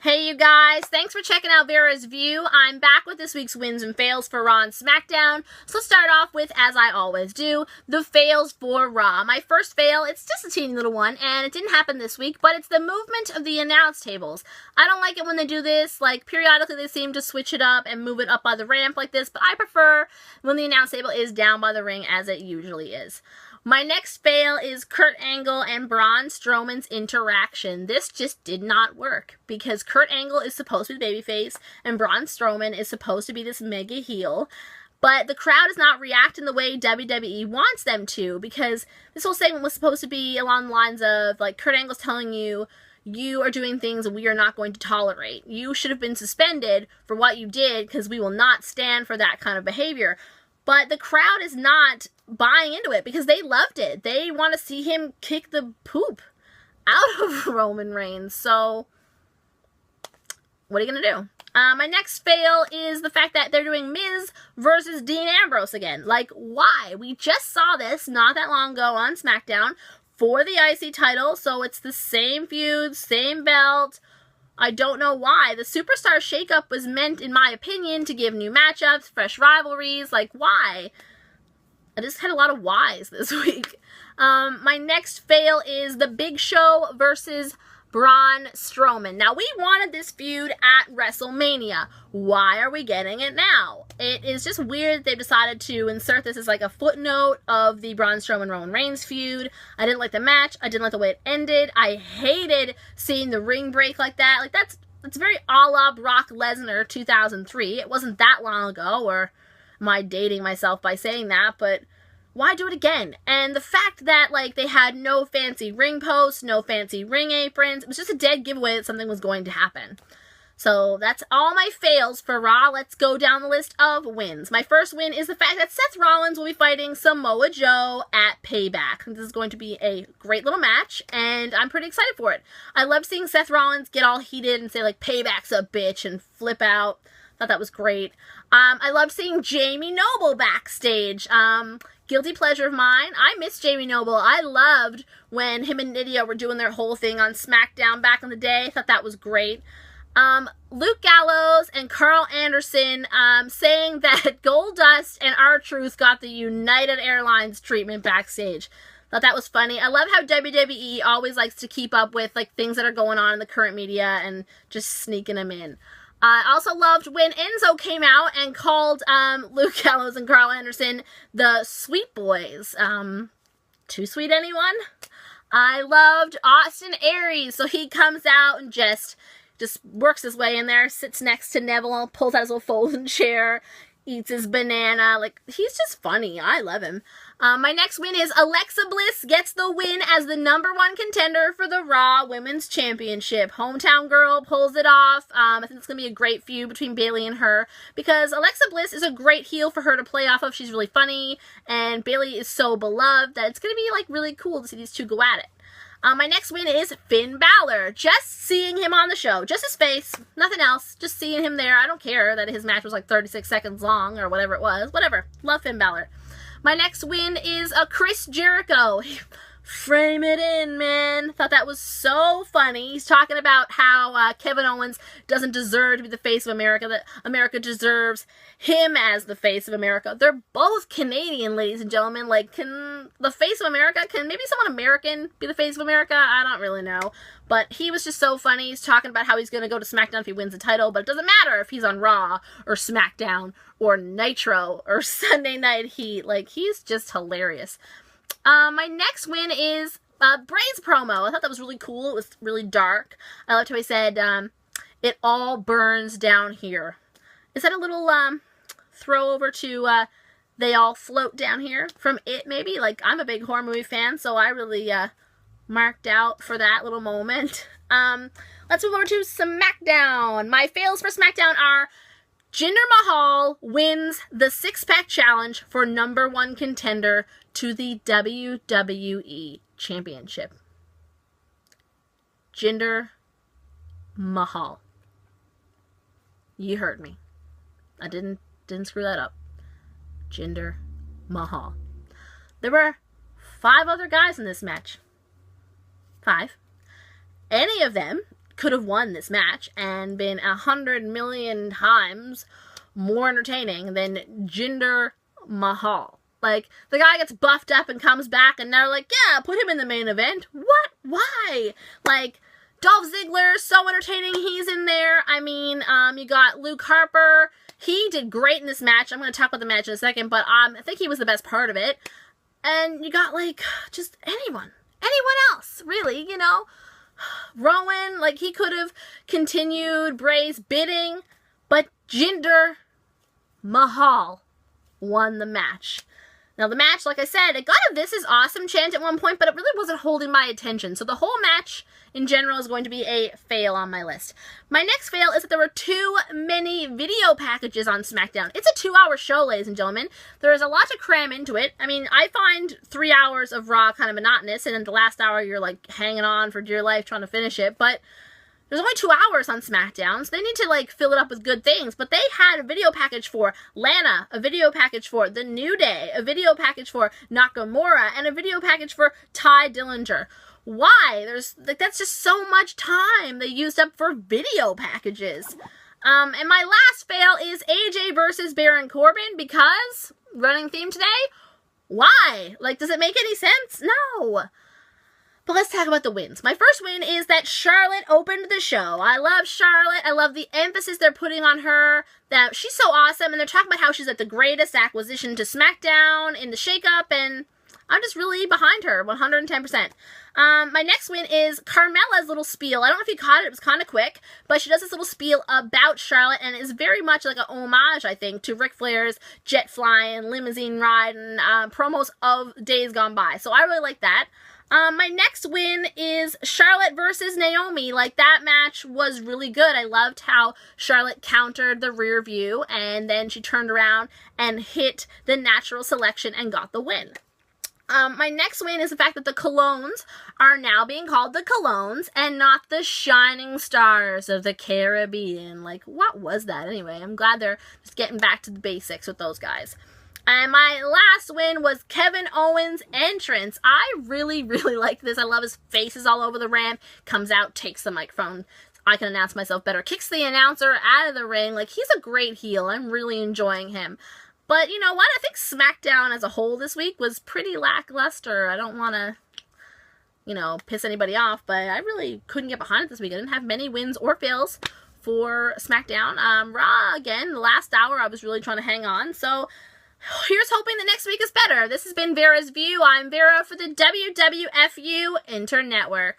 Hey you guys, thanks for checking out Vera's View. I'm back with this week's wins and fails for Raw and SmackDown. So let's start off with, as I always do, the fails for Raw. My first fail, it's just a teeny little one, and it didn't happen this week, but it's the movement of the announce tables. I don't like it when they do this, like periodically they seem to switch it up and move it up by the ramp like this, but I prefer when the announce table is down by the ring as it usually is. My next fail is Kurt Angle and Braun Strowman's interaction. This just did not work because Kurt Angle is supposed to be the babyface and Braun Strowman is supposed to be this mega heel. But the crowd is not reacting the way WWE wants them to, because this whole segment was supposed to be along the lines of, like, Kurt Angle's telling you, you are doing things we are not going to tolerate. You should have been suspended for what you did because we will not stand for that kind of behavior. But the crowd is not buying into it because they loved it. They want to see him kick the poop out of Roman Reigns. So, what are you going to do? My next fail is the fact that they're doing Miz versus Dean Ambrose again. Like, why? We just saw this not that long ago on SmackDown for the IC title. So, it's the same feud, same belt. I don't know why. The Superstar shakeup was meant, in my opinion, to give new matchups, fresh rivalries. Like, why? I just had a lot of whys this week. My next fail is the Big Show versus Braun Strowman. Now, we wanted this feud at WrestleMania. Why are we getting it now? It is just weird that they've decided to insert this as like a footnote of the Braun Strowman-Roman Reigns feud. I didn't like the match. I didn't like the way it ended. I hated seeing the ring break like that. Like, that's very a la Brock Lesnar 2003. It wasn't that long ago, or am I dating myself by saying that? But why do it again? And the fact that, like, they had no fancy ring posts, no fancy ring aprons, it was just a dead giveaway that something was going to happen. So that's all my fails for Raw. Let's go down the list of wins. My first win is the fact that Seth Rollins will be fighting Samoa Joe at Payback. This is going to be a great little match, and I'm pretty excited for it. I love seeing Seth Rollins get all heated and say, like, payback's a bitch, and flip out. Thought that was great. I loved seeing Jamie Noble backstage. Guilty pleasure of mine. I miss Jamie Noble. I loved when him and Nydia were doing their whole thing on SmackDown back in the day. Thought that was great. Luke Gallows and Carl Anderson saying that Goldust and R-Truth got the United Airlines treatment backstage. Thought that was funny. I love how WWE always likes to keep up with, like, things that are going on in the current media and just sneaking them in. I also loved when Enzo came out and called Luke Gallows and Carl Anderson the Sweet Boys. Too sweet, anyone? I loved Austin Aries. So he comes out and just works his way in there, sits next to Neville, pulls out his little folding chair, eats his banana. Like, he's just funny. I love him. My next win is Alexa Bliss gets the win as the #1 contender for the Raw Women's Championship. Hometown girl pulls it off. I think it's going to be a great feud between Bayley and her, because Alexa Bliss is a great heel for her to play off of. She's really funny, and Bayley is so beloved that it's going to be, like, really cool to see these two go at it. My next win is Finn Balor. Just seeing him on the show. Just his face. Nothing else. Just seeing him there. I don't care that his match was like 36 seconds long or whatever it was. Whatever. Love Finn Balor. My next win is Chris Jericho. Frame it in, man. Thought that was so funny. He's talking about how Kevin Owens doesn't deserve to be the face of America, that America deserves him as the face of America. They're both Canadian, ladies and gentlemen. Like, can the face of America, can maybe someone American be the face of America? I don't really know. But he was just so funny. He's talking about how he's going to go to SmackDown if he wins the title, but it doesn't matter if he's on Raw or SmackDown or Nitro or Sunday Night Heat. Like, he's just hilarious. My next win is Bray's promo. I thought that was really cool. It was really dark. I loved how he said, it all burns down here. Is that a little throw over to they all float down here from It, maybe? Like, I'm a big horror movie fan, so I really marked out for that little moment. Let's move over to SmackDown. My fails for SmackDown are Jinder Mahal wins the 6-pack challenge for #1 contender to the WWE Championship. Jinder Mahal. You heard me. I didn't screw that up. Jinder Mahal. There were 5 other guys in this match. 5. Any of them could have won this match and been 100 million times more entertaining than Jinder Mahal. Like, the guy gets buffed up and comes back, and they're like, yeah, put him in the main event. What? Why? Like, Dolph Ziggler, so entertaining, he's in there. I mean, you got Luke Harper. He did great in this match. I'm going to talk about the match in a second, but I think he was the best part of it. And you got, like, just anyone else, really, you know. Rowan, like, he could have continued Bray's bidding, but Jinder Mahal won the match. Now, the match, like I said, it got a "This is awesome" chant at one point, but it really wasn't holding my attention. So the whole match, in general, is going to be a fail on my list. My next fail is that there were too many video packages on SmackDown. It's a 2-hour show, ladies and gentlemen. There is a lot to cram into it. I mean, I find 3 hours of Raw kind of monotonous, and in the last hour, you're, like, hanging on for dear life trying to finish it, but there's only 2 hours on SmackDown, so they need to, like, fill it up with good things. But they had a video package for Lana, a video package for The New Day, a video package for Nakamura, and a video package for Ty Dillinger. Why? That's just so much time they used up for video packages. And my last fail is AJ versus Baron Corbin, because, running theme today, why? Like, does it make any sense? No. But let's talk about the wins. My first win is that Charlotte opened the show. I love Charlotte. I love the emphasis they're putting on her, that she's so awesome, and they're talking about how she's like the greatest acquisition to SmackDown in the shakeup, and I'm just really behind her, 110%. My next win is Carmella's little spiel. I don't know if you caught it. It was kind of quick, but she does this little spiel about Charlotte, and it is very much like an homage, I think, to Ric Flair's jet flying, limousine ride, and promos of days gone by. So I really like that. My next win is Charlotte versus Naomi. Like, that match was really good. I loved how Charlotte countered the rear view, and then she turned around and hit the natural selection and got the win. My next win is the fact that the Colognes are now being called the Colognes and not the Shining Stars of the Caribbean. Like, what was that anyway? I'm glad they're just getting back to the basics with those guys. And my last win was Kevin Owens' entrance. I really, really like this. I love his faces all over the ramp. Comes out, takes the microphone. I can announce myself better. Kicks the announcer out of the ring. Like, he's a great heel. I'm really enjoying him. But you know what? I think SmackDown as a whole this week was pretty lackluster. I don't want to, you know, piss anybody off, but I really couldn't get behind it this week. I didn't have many wins or fails for SmackDown. Raw, again, the last hour I was really trying to hang on. So here's hoping the next week is better. This has been Vera's View. I'm Vera for the WWFU Internetwork.